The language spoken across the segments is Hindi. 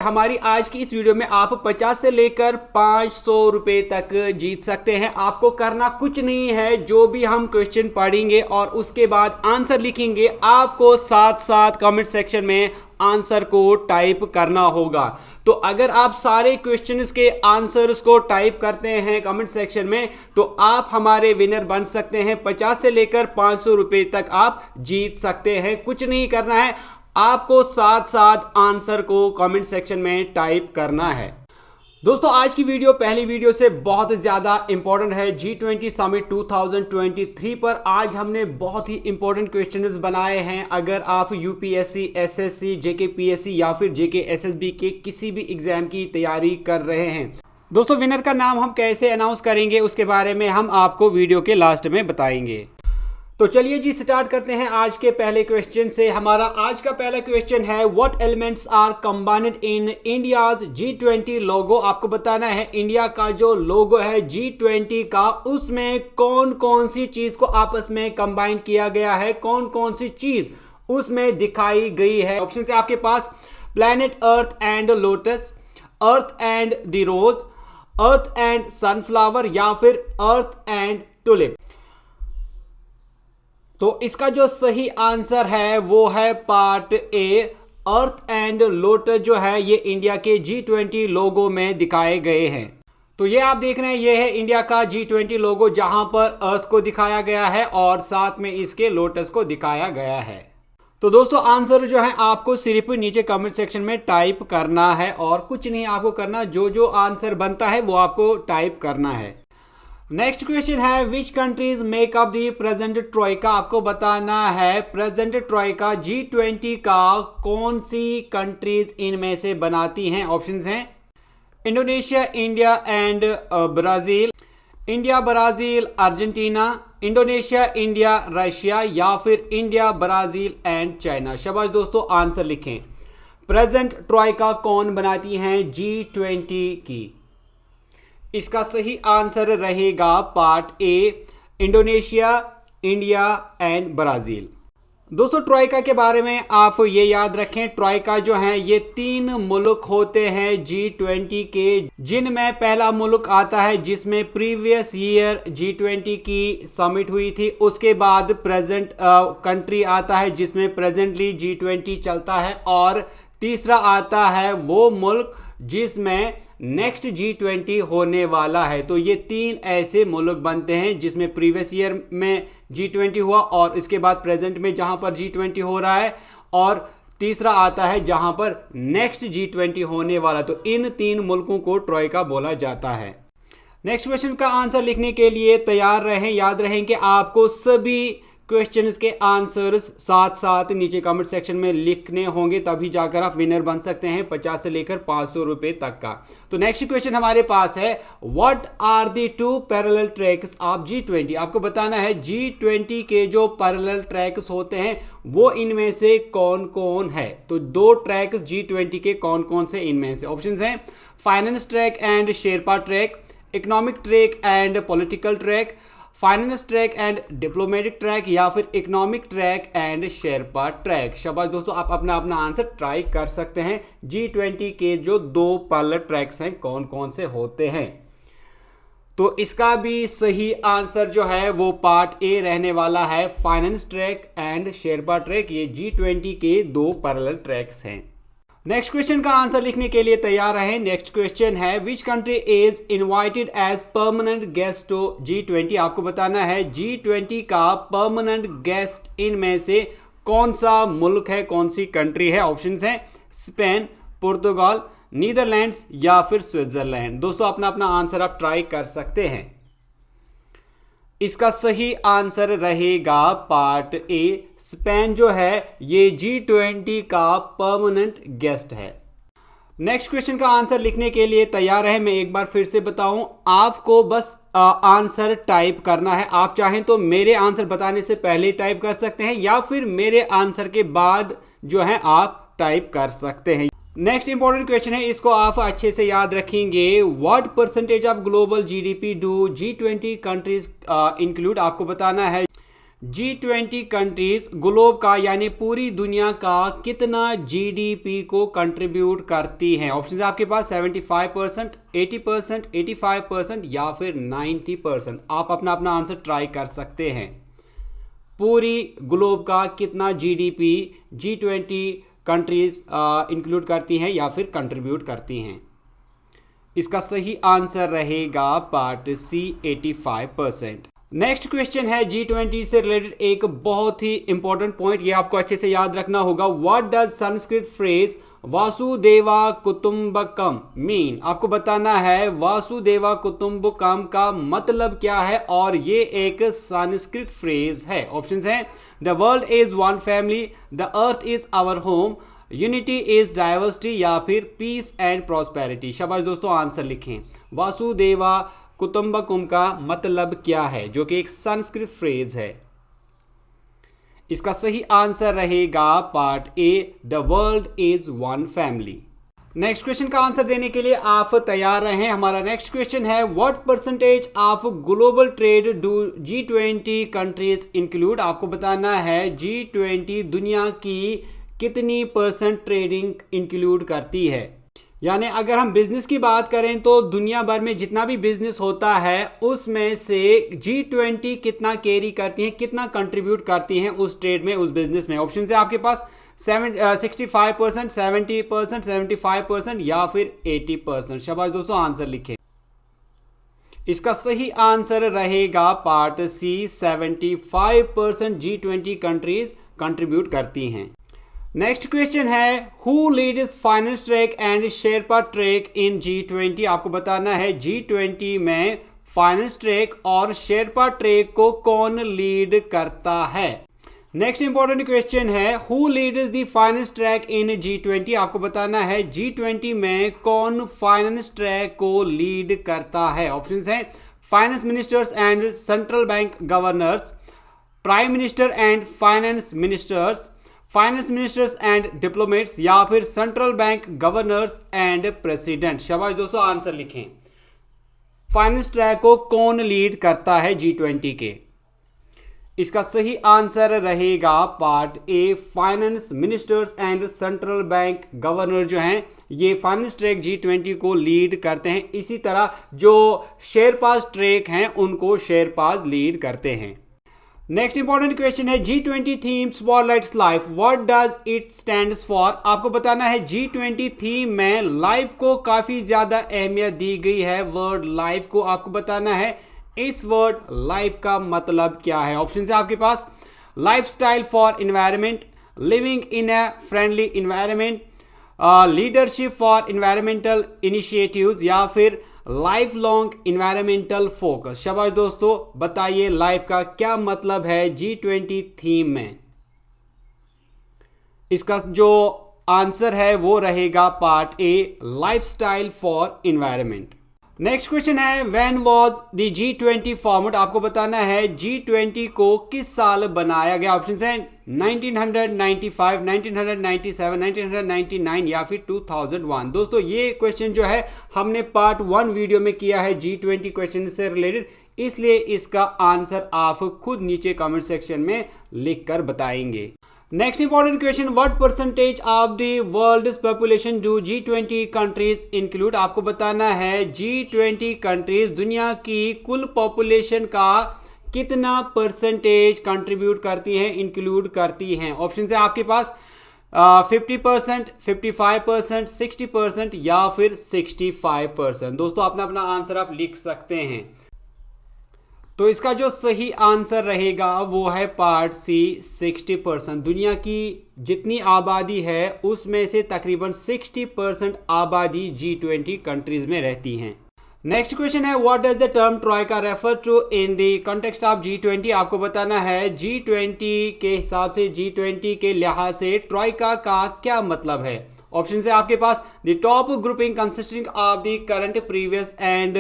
हमारी आज की इस वीडियो में आप 50 से लेकर 500 रुपए तक जीत सकते हैं। आपको करना कुछ नहीं है, जो भी हम क्वेश्चन पढ़ेंगे और उसके बाद आंसर लिखेंगे, आपको साथ साथ कमेंट सेक्शन में आंसर को टाइप करना होगा। तो अगर आप सारे क्वेश्चंस के आंसर्स को टाइप करते हैं कमेंट सेक्शन में, तो आप हमारे विनर बन सकते हैं। 50 से लेकर 500 रुपए तक आप जीत सकते हैं। कुछ नहीं करना है, आपको साथ साथ आंसर को कमेंट सेक्शन में टाइप करना है। दोस्तों, आज की वीडियो पहली वीडियो से बहुत ज्यादा इंपॉर्टेंट है। G20 समिट 2023 पर आज हमने बहुत ही इंपॉर्टेंट क्वेश्चंस बनाए हैं। अगर आप यूपीएससी, एसएससी, जेके पीएससी या फिर जेके एसएसबी के किसी भी एग्जाम की तैयारी कर रहे हैं, दोस्तों विनर का नाम हम कैसे अनाउंस करेंगे उसके बारे में हम आपको वीडियो के लास्ट में बताएंगे। तो चलिए जी स्टार्ट करते हैं आज के पहले क्वेश्चन से। हमारा आज का पहला क्वेश्चन है, what elements are combined in India's G20 logo. आपको बताना है इंडिया का जो लोगो है G20 का, उसमें कौन कौन सी चीज को आपस में कंबाइन किया गया है, कौन कौन सी चीज उसमें दिखाई गई है। ऑप्शन है आपके पास planet earth and lotus, earth and the rose, earth and sunflower या फिर अर्थ एंड टुलिप। तो इसका जो सही आंसर है वो है part A, earth and lotus जो है ये इंडिया के G20 लोगो में दिखाए गए हैं। तो ये आप देख रहे हैं, ये है इंडिया का G20 लोगो जहां पर अर्थ को दिखाया गया है और साथ में इसके लोटस को दिखाया गया है। तो दोस्तों आंसर जो है आपको सिर्फ नीचे कमेंट सेक्शन में टाइप करना है और कुछ नहीं आपको करना, जो जो आंसर बनता है वो आपको टाइप करना है। नेक्स्ट क्वेश्चन है, which countries make up the present Troikaa. आपको बताना है प्रेजेंट ट्रोइका G20 का कौन सी कंट्रीज इनमें से बनाती हैं। ऑप्शंस हैं Indonesia, India and Brazil, India, Brazil, Argentina, Indonesia, India, Russia या फिर इंडिया, ब्राजील एंड चाइना। शाबाश दोस्तों, आंसर लिखें। प्रेजेंट ट्रोइका कौन बनाती हैं G20 की। इसका सही आंसर रहेगा part A, Indonesia, India and Brazil. दोस्तों ट्रोइका के बारे में आप ये याद रखें, ट्रोइका जो है ये 3 मुल्क होते हैं G20 के, जिनमें पहला मुल्क आता है जिसमें प्रीवियस ईयर G20 की समिट हुई थी। उसके बाद प्रेजेंट कंट्री आता है जिसमें प्रेजेंटली G20 चलता है, और तीसरा आता है वो मुल्क जिसमें नेक्स्ट G20 होने वाला है। तो ये 3 ऐसे मुल्क बनते हैं जिसमें प्रीवियस ईयर में G20 हुआ और इसके बाद प्रेजेंट में जहां पर G20 हो रहा है, और तीसरा आता है जहां पर नेक्स्ट G20 होने वाला। तो इन 3 मुल्कों को ट्रोइका बोला जाता है। नेक्स्ट क्वेश्चन का आंसर लिखने के लिए तैयार रहें। याद रहें कि आपको सभी क्वेश्चंस के आंसर्स साथ साथ नीचे कमेंट सेक्शन में लिखने होंगे, तभी जाकर आप विनर बन सकते हैं 50 से लेकर 500 रुपए तक का। तो नेक्स्ट क्वेश्चन हमारे पास है, what are the 2 parallel tracks of G20। आपको बताना है G20 के जो पैरेलल ट्रैक्स होते हैं वो इनमें से कौन कौन है। तो 2 ट्रैक्स G20 के कौन कौन से इनमें से। ऑप्शंस हैं finance track and sherpa track, economic track and political track, finance track and diplomatic track या फिर economic track and sherpa track. शाबाश दोस्तों, आप अपना अपना आंसर ट्राई कर सकते हैं। G20 के जो 2 पैरेलल ट्रैक्स हैं कौन कौन से होते हैं। तो इसका भी सही आंसर जो है वो पार्ट ए रहने वाला है, finance track and sherpa track. ये G20 के 2 पैरेलल ट्रैक्स हैं। नेक्स्ट क्वेश्चन का आंसर लिखने के लिए तैयार रहें। नेक्स्ट क्वेश्चन है, which country is invited as permanent guest to G20। आपको बताना है G20 का परमानेंट गेस्ट इनमें से कौन सा मुल्क है, कौन सी कंट्री है। ऑप्शंस हैं स्पेन, पुर्तगाल, नीदरलैंड्स या फिर स्विट्जरलैंड। दोस्तों अपना अपना आंसर आप ट्राई कर सकते हैं। इसका सही आंसर रहेगा पार्ट ए, स्पेन जो है ये G20 का परमानेंट गेस्ट है। नेक्स्ट क्वेश्चन का आंसर लिखने के लिए तैयार है। मैं एक बार फिर से बताऊं, आपको बस आंसर टाइप करना है। आप चाहें तो मेरे आंसर बताने से पहले टाइप कर सकते हैं या फिर मेरे आंसर के बाद जो है आप टाइप कर सकते हैं। नेक्स्ट इंपॉर्टेंट क्वेश्चन है, इसको आप अच्छे से याद रखेंगे। What percentage of global GDP do G20 countries include. आपको बताना है G20 कंट्रीज ग्लोब का यानी पूरी दुनिया का कितना जीडीपी को कंट्रीब्यूट करती हैं? ऑप्शन है आपके पास 75%, 80%, 85% या फिर 90%। आप अपना अपना आंसर ट्राई कर सकते हैं। पूरी ग्लोब का कितना जीडीपी G20 कंट्रीज इंक्लूड करती हैं या फिर कंट्रीब्यूट करती हैं? इसका सही आंसर रहेगा पार्ट सी 85%। नेक्स्ट क्वेश्चन है G20 से रिलेटेड एक बहुत ही इंपॉर्टेंट पॉइंट, ये आपको अच्छे से याद रखना होगा। What does Sanskrit phrase Vasudhaiva Kutumbakam mean? आपको बताना है वासुदेवा कुटुंबकम का मतलब क्या है और ये एक संस्कृत फ्रेज है। ऑप्शंस हैं the world is one family, the earth is our home, unity is diversity या फिर पीस एंड प्रॉस्पेरिटी। शाबाश दोस्तों, आंसर लिखें। वासुदेवा कुटुंबकम का मतलब क्या है, जो कि एक संस्कृत फ्रेज है? इसका सही आंसर रहेगा part A, the world is one family. Next question का आंसर देने के लिए आप तैयार रहें। हमारा नेक्स्ट क्वेश्चन है what percentage of global trade do G20 countries include? आपको बताना है G20 दुनिया की कितनी % ट्रेडिंग इंक्लूड करती है। यानी अगर हम बिजनेस की बात करें तो दुनिया भर में जितना भी बिजनेस होता है उसमें से G20 कितना कैरी करती हैं, कितना कंट्रीब्यूट करती हैं उस ट्रेड में, उस बिजनेस में? ऑप्शन है आपके पास 65%, 70%, 75% या फिर 80%। शाबाश दोस्तों, आंसर लिखें। इसका सही आंसर रहेगा पार्ट सी, 75% G20 कंट्रीज कंट्रीब्यूट करती हैं। नेक्स्ट क्वेश्चन है who Leeds finance track and sherpa track in G20? आपको बताना है G20 में फाइनेंस ट्रैक और शेरपा ट्रैक को कौन लीड करता है। नेक्स्ट इंपॉर्टेंट क्वेश्चन है who leads the finance track in G20? आपको बताना है G20 में कौन फाइनेंस ट्रैक को लीड करता है। ऑप्शंस हैं finance ministers and central bank governors, prime minister and finance ministers, finance ministers and diplomats या फिर central bank governors and president. शाबाश दोस्तों, आंसर लिखें। फाइनेंस ट्रैक को कौन लीड करता है G20 के? इसका सही आंसर रहेगा part A, finance ministers and central bank governor जो हैं ये फाइनेंस ट्रैक G20 को लीड करते हैं। इसी तरह जो शेरपाज ट्रैक हैं उनको शेरपाज लीड करते हैं। नेक्स्ट इंपॉर्टेंट क्वेश्चन है G20 theme spotlights life, what does it stands for? आपको बताना है G20 थीम में लाइफ को काफी ज्यादा अहमियत दी गई है। वर्ड लाइफ को आपको बताना है इस वर्ड लाइफ का मतलब क्या है। ऑप्शन है आपके पास lifestyle for environment, living in a friendly environment, leadership for environmental initiatives या फिर लाइफ लॉन्ग इन्वायरमेंटल फोकस। शाबाश दोस्तों, बताइए लाइफ का क्या मतलब है G20 थीम में? इसका जो आंसर है वो रहेगा part A, lifestyle for environment. Next question है when was the G20 format? आपको बताना है G20 को किस साल बनाया गया। ऑप्शन है 1995, 1997, 1999 या फिर 2001। दोस्तों ये क्वेश्चन जो है हमने पार्ट 1 वीडियो में किया है G20 क्वेश्चन से रिलेटेड, इसलिए इसका आंसर आप खुद नीचे कमेंट सेक्शन में लिख कर बताएंगे। Next important question what percentage of the world population do G20 countries include? आपको बताना है G20 कंट्रीज दुनिया की कुल पॉपुलेशन का कितना परसेंटेज कंट्रीब्यूट करती हैं, इंक्लूड करती हैं। ऑप्शन है आपके पास 50%, 55%, 60% या फिर 65%। दोस्तों अपना अपना आंसर आप लिख सकते हैं। तो इसका जो सही आंसर रहेगा वो है पार्ट सी, 60%। दुनिया की जितनी आबादी है उसमें से तकरीबन 60% आबादी G20 कंट्रीज में रहती हैं। नेक्स्ट क्वेश्चन है what does the term troika refer to in the context of G20? आपको बताना है G20 के हिसाब से, G20 के लिहाज से ट्रॉयका का क्या मतलब है। ऑप्शन है आपके पास the top grouping consisting of the current, previous and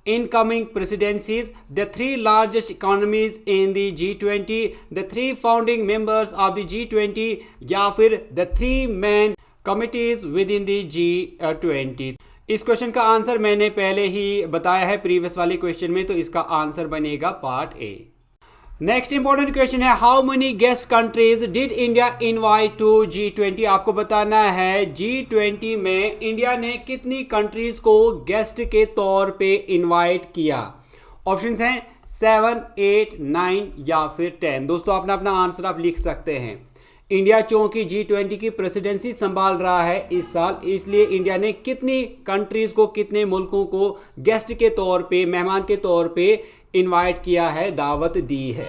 incoming presidencies, the 3 largest economies in the G20, the 3 founding members of the G20 या फिर the 3 main committees within the G20। इस क्वेश्चन का आंसर मैंने पहले ही बताया है प्रीवियस वाले क्वेश्चन में, तो इसका आंसर बनेगा part A. Next important question है, how many guest countries did India invite to G20? आपको बताना है G20 में इंडिया ने कितनी कंट्रीज को गेस्ट के तौर पे इनवाइट किया। ऑप्शंस हैं 7, 8, 9 या फिर 10। दोस्तों अपना अपना आंसर आप लिख सकते हैं। इंडिया चूंकि G20 की प्रेसिडेंसी संभाल रहा है इस साल, इसलिए इंडिया ने कितनी कंट्रीज को, कितने मुल्कों को गेस्ट के तौर पे, मेहमान के तौर पे इनवाइट किया है, दावत दी है।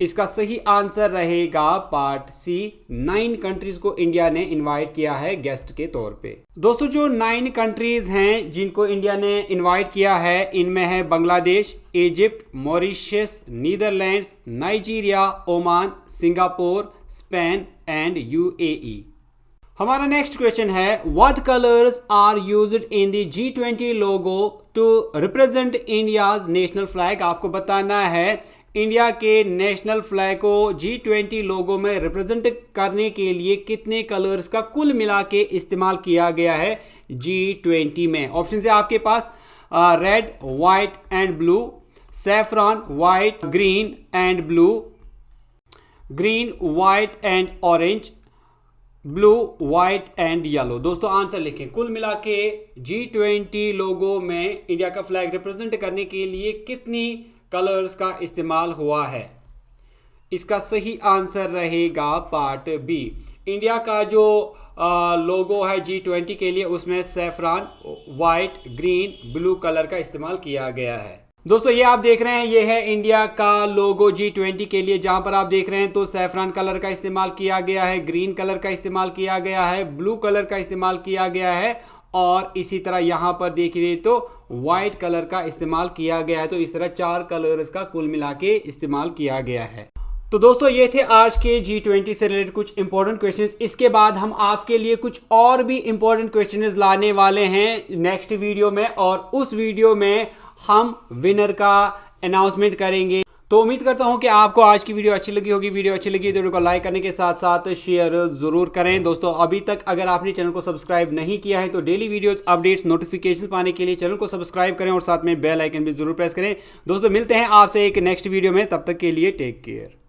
इसका सही आंसर रहेगा पार्ट सी, 9 कंट्रीज को इंडिया ने इनवाइट किया है गेस्ट के तौर पे। दोस्तों जो 9 कंट्रीज हैं जिनको इंडिया ने इनवाइट किया है, इनमें है Bangladesh, Egypt, Mauritius, Netherlands, Nigeria, Oman, Singapore, Spain and UAE। हमारा नेक्स्ट क्वेश्चन है, what colours are used in the G20 logo to represent India's national flag? आपको बताना है इंडिया के नेशनल फ्लैग को G20 लोगो में रिप्रेजेंट करने के लिए कितने कलर्स का कुल मिला के इस्तेमाल किया गया है G20 में। ऑप्शन है आपके पास red, white and blue, saffron, white, green and blue, green, white and orange, blue, white and yellow. दोस्तों आंसर लिखें। कुल मिला के G20 लोगो में इंडिया का फ्लैग रिप्रेजेंट करने के लिए कितनी कलर्स का इस्तेमाल हुआ है? इसका सही आंसर रहेगा पार्ट बी। इंडिया का जो लोगो है G20 के लिए, उसमें saffron, white, green, blue colour का इस्तेमाल किया गया है। दोस्तों ये आप देख रहे हैं, ये है इंडिया का लोगो G20 के लिए, जहां पर आप देख रहे हैं तो सैफरॉन कलर का इस्तेमाल किया गया है, ग्रीन कलर का इस्तेमाल किया गया है, ब्लू कलर का इस्तेमाल किया गया है और इसी तरह यहां पर देखिए तो व्हाइट कलर का इस्तेमाल किया गया है। तो इस तरह 4 कलर्स का कुल मिला के इस्तेमाल किया गया है। तो दोस्तों ये थे आज के G20 से रिलेटेड कुछ इंपॉर्टेंट क्वेश्चंस। इसके बाद हम आपके लिए कुछ और भी इंपॉर्टेंट क्वेश्चंस लाने वाले हैं नेक्स्ट वीडियो में, और उस वीडियो में हम विनर का अनाउंसमेंट करेंगे। तो उम्मीद करता हूं कि आपको आज की वीडियो अच्छी लगी होगी। वीडियो अच्छी लगी तो वीडियो को लाइक करने के साथ साथ शेयर जरूर करें। दोस्तों अभी तक अगर आपने चैनल को सब्सक्राइब नहीं किया है तो डेली वीडियोस, अपडेट्स, नोटिफिकेशंस पाने के लिए चैनल को सब्सक्राइब करें और साथ में बेल आइकन भी जरूर प्रेस करें। दोस्तों मिलते हैं आपसे एक नेक्स्ट वीडियो में, तब तक के लिए टेक केयर।